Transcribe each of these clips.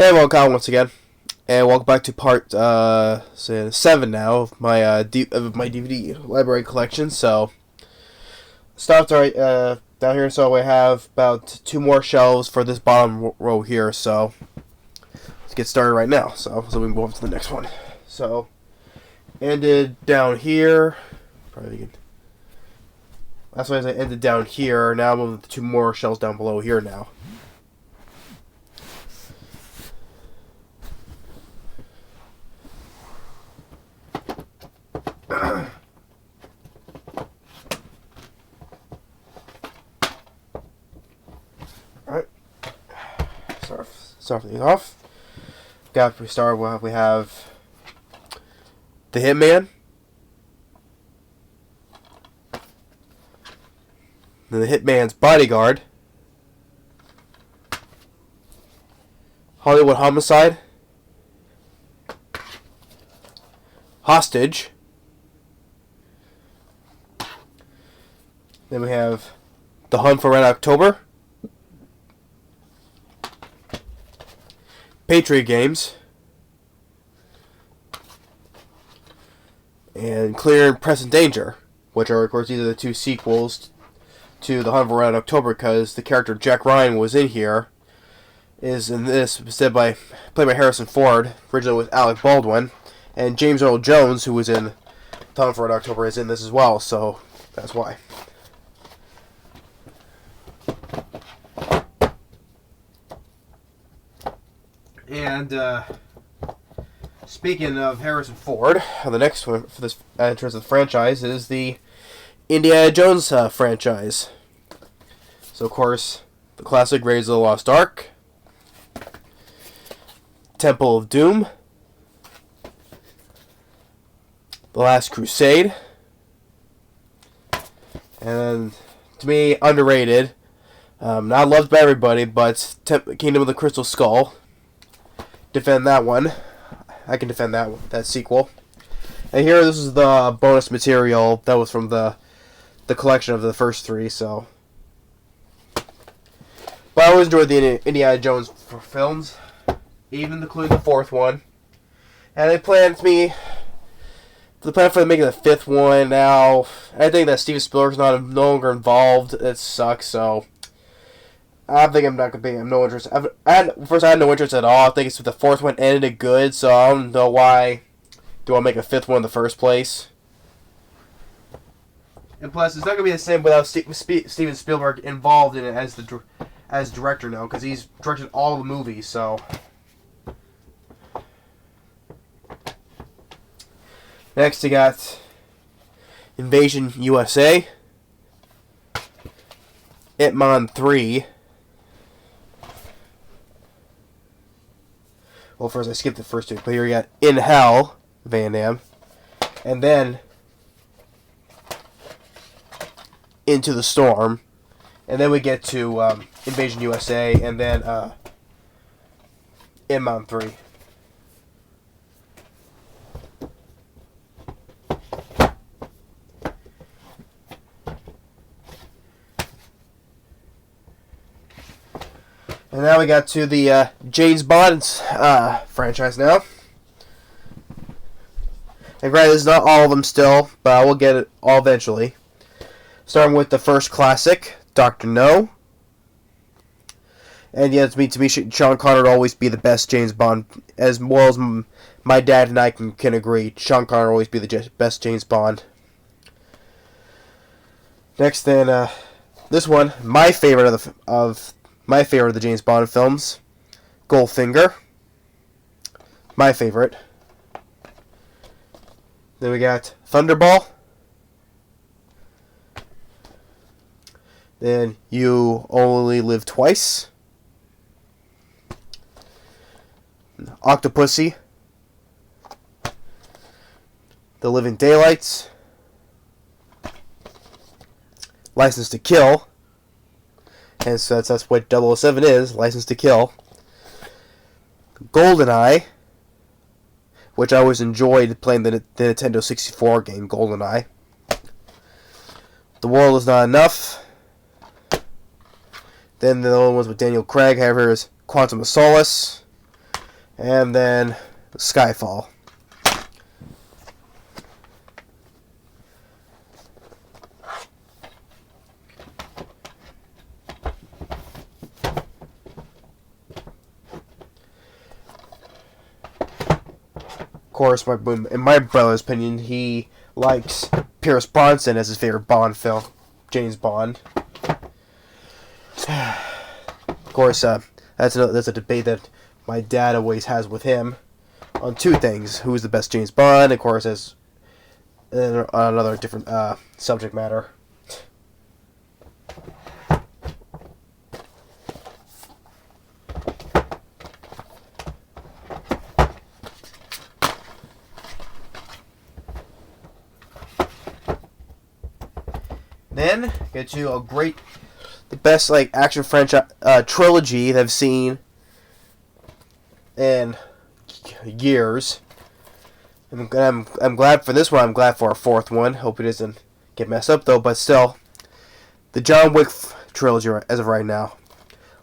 Hey, welcome once again, and welcome back to part 7 now of my my DVD library collection. So, stopped right down here. So we have about 2 more shelves for this bottom row here. So let's get started right now. So we can move on to the next one. So ended down here. Probably good. That's why I ended down here. Now I'm moving 2 more shelves down below here now. Alright, start things off. We have the Hitman, then the Hitman's Bodyguard, Hollywood Homicide, Hostage. Then we have The Hunt for Red October, Patriot Games, and Clear and Present Danger, which are, of course, these are the 2 sequels to The Hunt for Red October, because the character Jack Ryan was in here, is in this, played by Harrison Ford, originally with Alec Baldwin, and James Earl Jones, who was in The Hunt for Red October, is in this as well, so that's why. And speaking of Harrison Ford, the next one for this in terms of the franchise is the Indiana Jones franchise. So, of course, the classic Raiders of the Lost Ark, Temple of Doom, The Last Crusade, and to me, underrated. Not loved by everybody, but Kingdom of the Crystal Skull. Defend that one. I can defend that sequel. And here, this is the bonus material that was from the collection of the first 3. So, but I always enjoyed the Indiana Jones films, even including the 4th one. And they plan for making the 5th one now. I think that Steven Spielberg's no longer involved. It sucks. So, I think I'm not gonna be. I'm no interest. I had no interest at all. I think it's the 4th one ended good, so I don't know why. Do I make a 5th one in the first place? And plus, it's not gonna be the same without Steven Spielberg involved in it as director now, because he's directed all the movies. So next, you got Invasion USA, Ip Man 3. Well, first I skipped the first 2, but here we got In Hell, Van Damme, and then Into the Storm, and then we get to Invasion USA, and then Ip Man 3. And now we got to the James Bond franchise now. And granted, this is not all of them still, but I will get it all eventually. Starting with the first classic, Dr. No. And yeah, to me, Sean Connery will always be the best James Bond. As well as my dad and I can agree, Sean Connery will always be the best James Bond. Next, then, this one, my favorite of the James Bond films, Goldfinger. My favorite. Then we got Thunderball. Then You Only Live Twice. Octopussy. The Living Daylights. License to Kill. And so that's what 007 is, License to Kill. GoldenEye, which I always enjoyed playing the Nintendo 64 game, GoldenEye. The World Is Not Enough. Then the other ones with Daniel Craig, however, is Quantum of Solace, And then Skyfall. Of course, in my brother's opinion, he likes Pierce Brosnan as his favorite Bond film, James Bond. Of course, that's a debate that my dad always has with him on two things: who's the best James Bond, of course, as another different subject matter. Then get to the best action franchise trilogy that I've seen in years. I'm glad for this one. I'm glad for our fourth one. Hope it doesn't get messed up though. But still, the John Wick trilogy as of right now.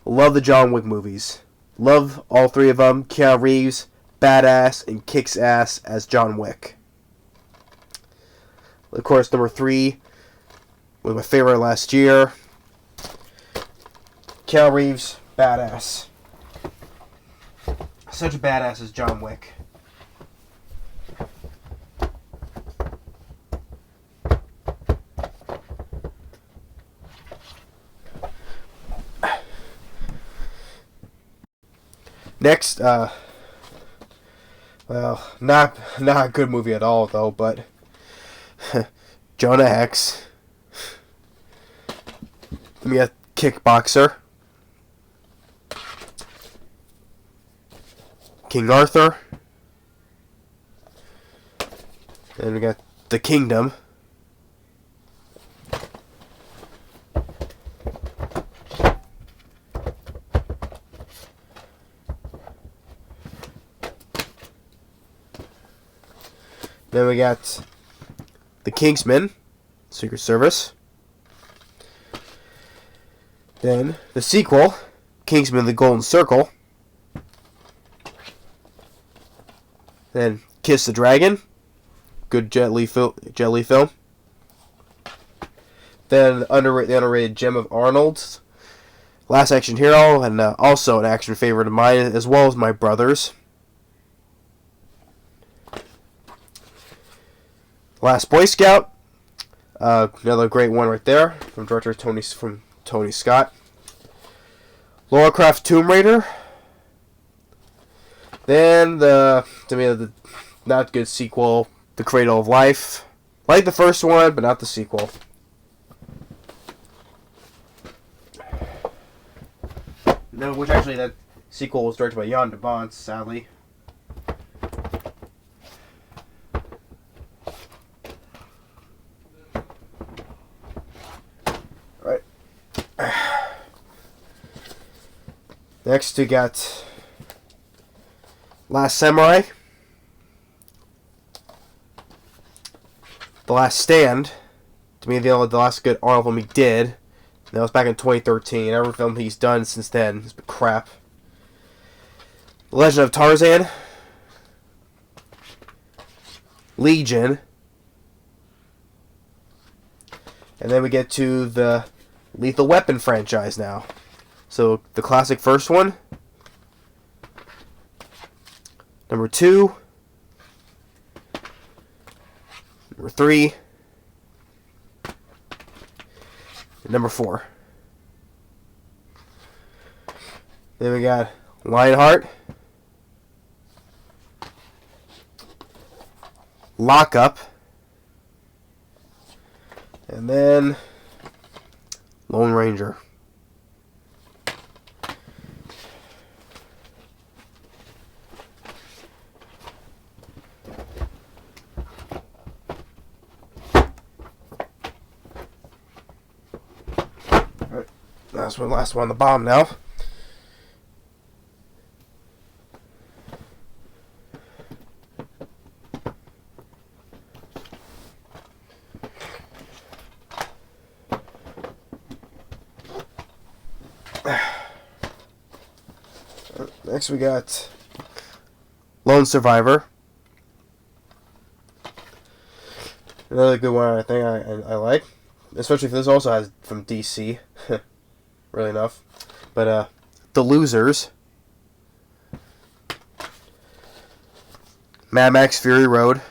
Love the John Wick movies. Love all three of them. Keanu Reeves, badass and kicks ass as John Wick. Of course, number 3 was my favorite last year. Keanu Reeves, badass. Such a badass as John Wick. Next, well, not a good movie at all though, but Jonah Hex. Then we got Kickboxer, King Arthur, and we got The Kingdom. Then we got The Kingsman, Secret Service. Then the sequel, Kingsman: The Golden Circle. Then Kiss the Dragon, good Jet Li film. Then the underrated gem of Arnold's, Last Action Hero, and also an action favorite of mine, as well as my brother's. Last Boy Scout, another great one right there from director Tony Scott. Lara Croft Tomb Raider. Then the not good sequel, The Cradle of Life. Like the first one, but not the sequel. No, which actually that sequel was directed by Jan de Bont, sadly. Alright. Next we got Last Samurai, The Last Stand. To me, the last good Arnold film he did. That was back in 2013. Every film he's done since then has been crap. The Legend of Tarzan, Legion, and then we get to the Lethal Weapon franchise now. So the classic first one, number 2, number 3, and number 4. Then we got Lionheart, Lockup, and then Lone Ranger. Alright, last one on the bottom now. Next we got Lone Survivor. Another good one I think I like. Especially if this also has from DC. Really enough. But, The Losers. Mad Max Fury Road.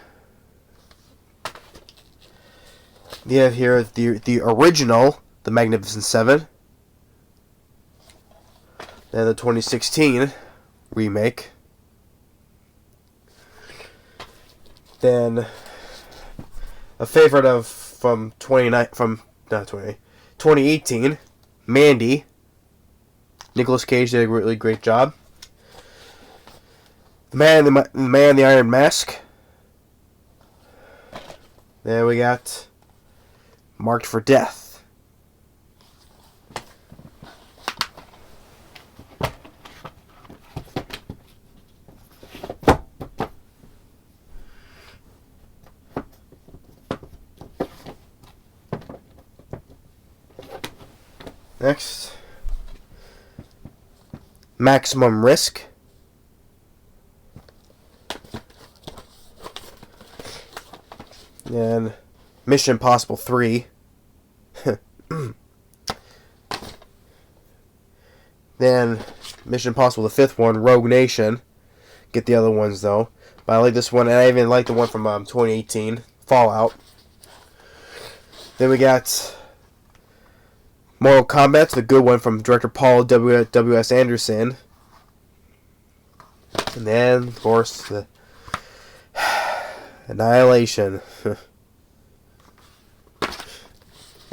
You have here the original, The Magnificent Seven. Then the 2016 remake. Then a favorite of from 2018, Mandy. Nicolas Cage did a really great job. The Man in the Iron Mask. Then we got Marked for Death. Next, Maximum Risk. And Mission Impossible 3. Then Mission Impossible, the fifth one, Rogue Nation. Get the other ones though. But I like this one, and I even like the one from 2018, Fallout. Then we got Mortal Kombat, the good one from director Paul W.S. Anderson. And then, of course, the Annihilation.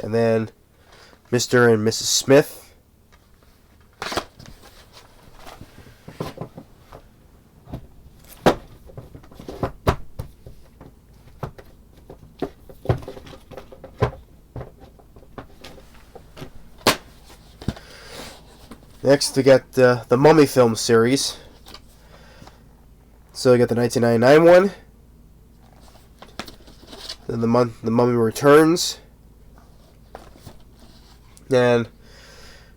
And then Mr. and Mrs. Smith. Next, we got the Mummy film series. So we got the 1999 one. Then the Mummy Returns. Then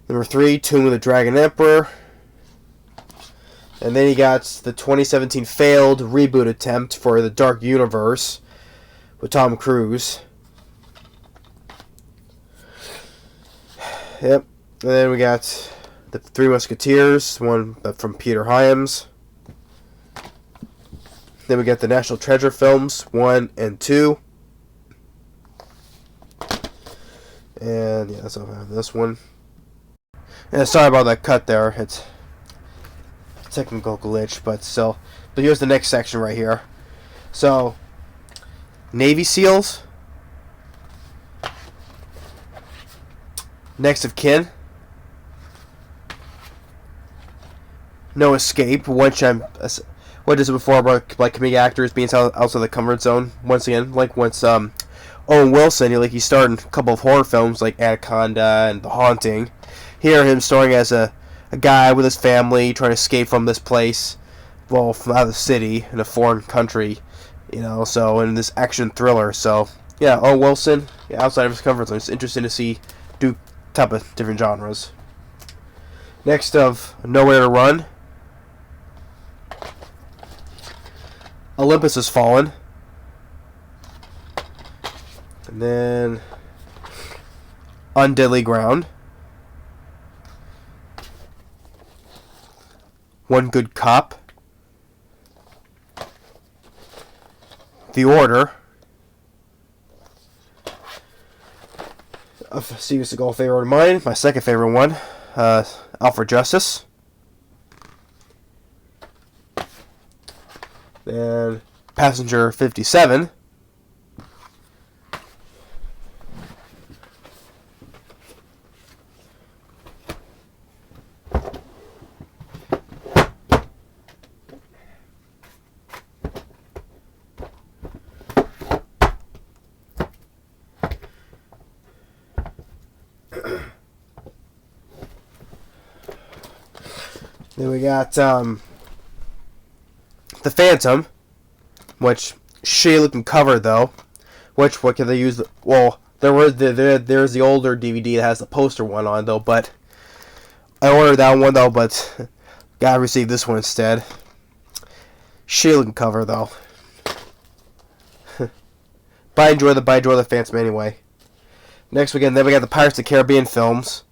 number 3, Tomb of the Dragon Emperor. And then you got the 2017 failed reboot attempt for the Dark Universe with Tom Cruise. Yep. And then we got the Three Musketeers, one from Peter Hyams. Then we got the National Treasure films, 1 and 2. And yeah, that's all I have this one. And sorry about that cut there. It's a technical glitch, but still. But here's the next section right here. So, Navy SEALs. Next of Kin. No Escape, which what is it before about like comedic actors being outside the comfort zone once again, like once Owen Wilson, he starred in a couple of horror films like Anaconda and The Haunting. Here him starring as a guy with his family trying to escape from this place, well, from out of the city in a foreign country, so in this action thriller. So yeah, Owen Wilson, outside of his comfort zone. It's interesting to see do type of different genres. Next of Nowhere to Run. Olympus Has Fallen. And then On Deadly Ground. One Good Cop. The Order. A Steven Seagal favorite of mine. My second favorite one. Out for Justice. Then Passenger 57. Then we got The Phantom, which shitty looking cover though. What can they use? Well, there's the older DVD that has the poster one on though, but I ordered that one though, but gotta receive this one instead. shitty looking cover though. But I enjoy the Phantom anyway. Next we got the Pirates of the Caribbean films.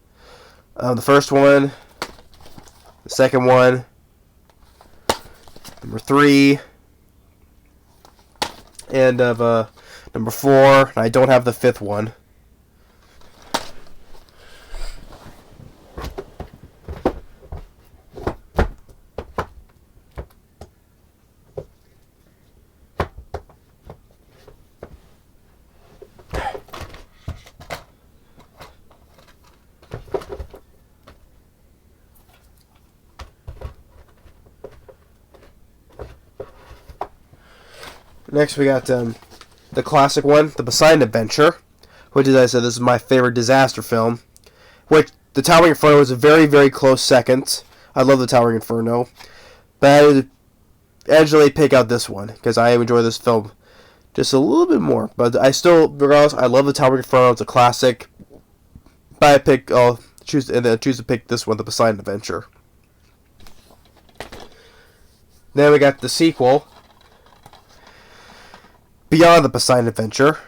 The first one, the second one, number 3, and of number 4. I don't have the 5th one. Next we got the classic one, The Poseidon Adventure, which, as I said, this is my favorite disaster film. Which The Towering Inferno is a very, very close second. I love The Towering Inferno, but I would actually pick out this one because I enjoy this film just a little bit more. But I still, regardless, I love The Towering Inferno. It's a classic. But I'll choose to pick this one, The Poseidon Adventure. Then we got the sequel, Beyond the Poseidon Adventure.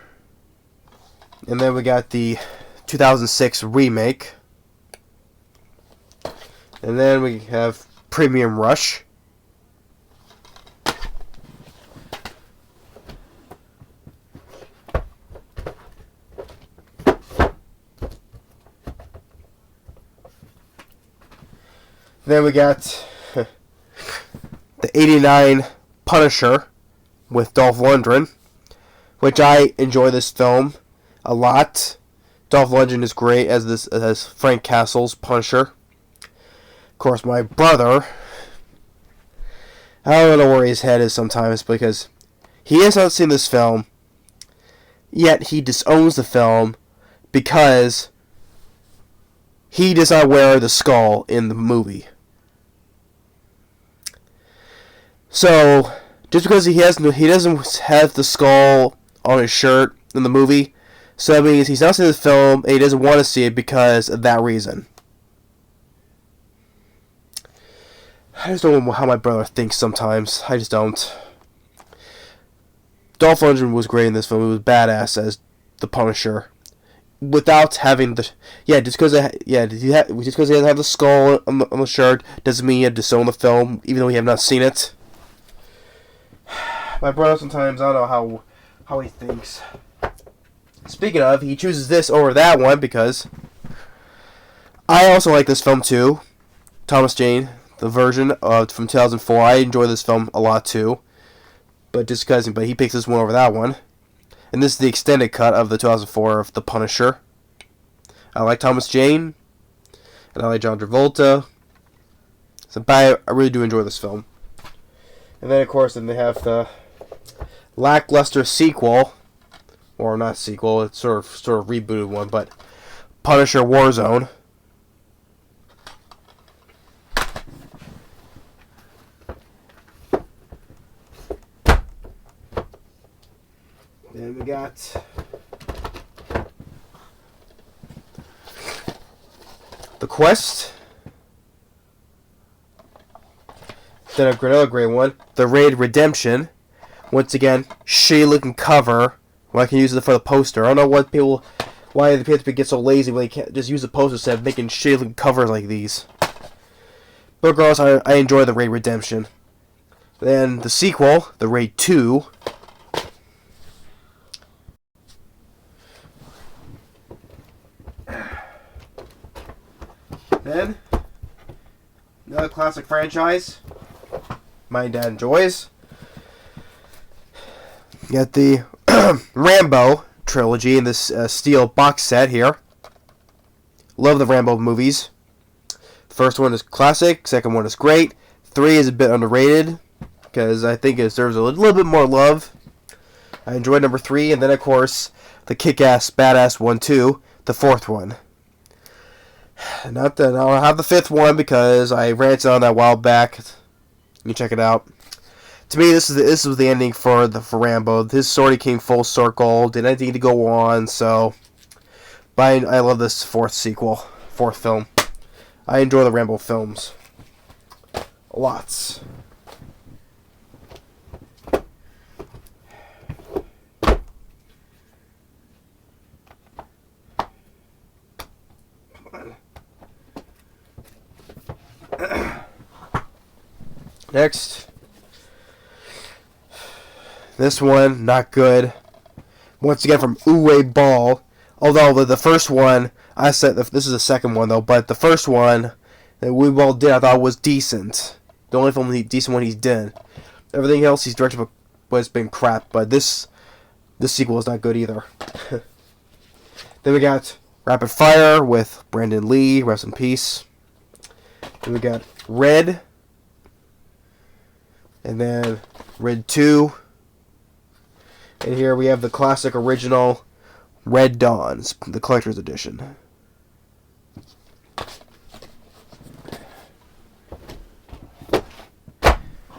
And then we got the 2006 remake. And then we have Premium Rush. Then we got the 89 Punisher with Dolph Lundgren, which I enjoy this film a lot. Dolph Lundgren is great as Frank Castle's Punisher. Of course, my brother, I don't know where his head is sometimes because he has not seen this film, yet he disowns the film because he does not wear the skull in the movie. So, just because he doesn't have the skull on his shirt in the movie, so that means he's not seen the film and he doesn't want to see it because of that reason. I just don't know how my brother thinks sometimes. I just don't. Dolph Lundgren was great in this film. He was badass as the Punisher, without having the just because he doesn't have the skull on the shirt doesn't mean he had to disown the film, even though we have not seen it. My brother sometimes, I don't know how he thinks. Speaking of, he chooses this over that one because I also like this film too. Thomas Jane, the version from 2004. I enjoy this film a lot too. But he picks this one over that one. And this is the extended cut of the 2004 of The Punisher. I like Thomas Jane, and I like John Travolta. But I really do enjoy this film. And then, of course, they have the lackluster sequel, or not sequel, it's sort of rebooted one, but Punisher Warzone. Then we got The Quest. Then another great one, The Raid Redemption. Once again, shitty looking cover. Well, I can use it for the poster. I don't know why the people get so lazy when they can't just use the poster instead of making shitty looking covers like these. But regardless, I enjoy The Raid Redemption. Then the sequel, The Raid 2. Then another classic franchise my dad enjoys. You got the Rambo trilogy in this steel box set here. Love the Rambo movies. The first one is classic. Second one is great. 3 is a bit underrated because I think it deserves a little bit more love. I enjoyed number 3, and then of course the kick-ass, badass one too. The 4th one. Not that I'll have the 5th one because I ranted on that a while back. You can check it out. To me, this was the ending for Rambo. His story came full circle. Didn't need to go on. So, but I love this 4th film. I enjoy the Rambo films lots. Next, this one, not good. Once again from Uwe Ball. Although the first one, I said this is the second one though, but the first one that Uwe Ball did, I thought was decent. The only decent one he's done. Everything else he's directed has been crap, but this sequel is not good either. Then we got Rapid Fire with Brandon Lee, rest in peace. Then we got Red. And then Red 2. And here we have the classic original Red Dawn, the collector's edition.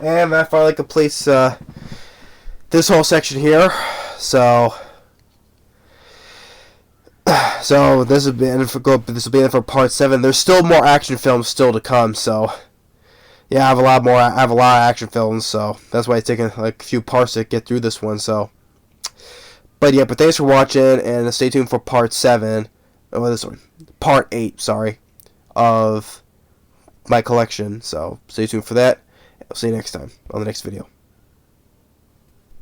And that finally completes this whole section here. So this will be it for part 7. There's still more action films still to come. So yeah, I have a lot of action films. So that's why it's taking like a few parts to get through this one. So, but thanks for watching, and stay tuned for part 7. Oh, this one, part 8. Sorry, of my collection. So stay tuned for that. I'll see you next time on the next video.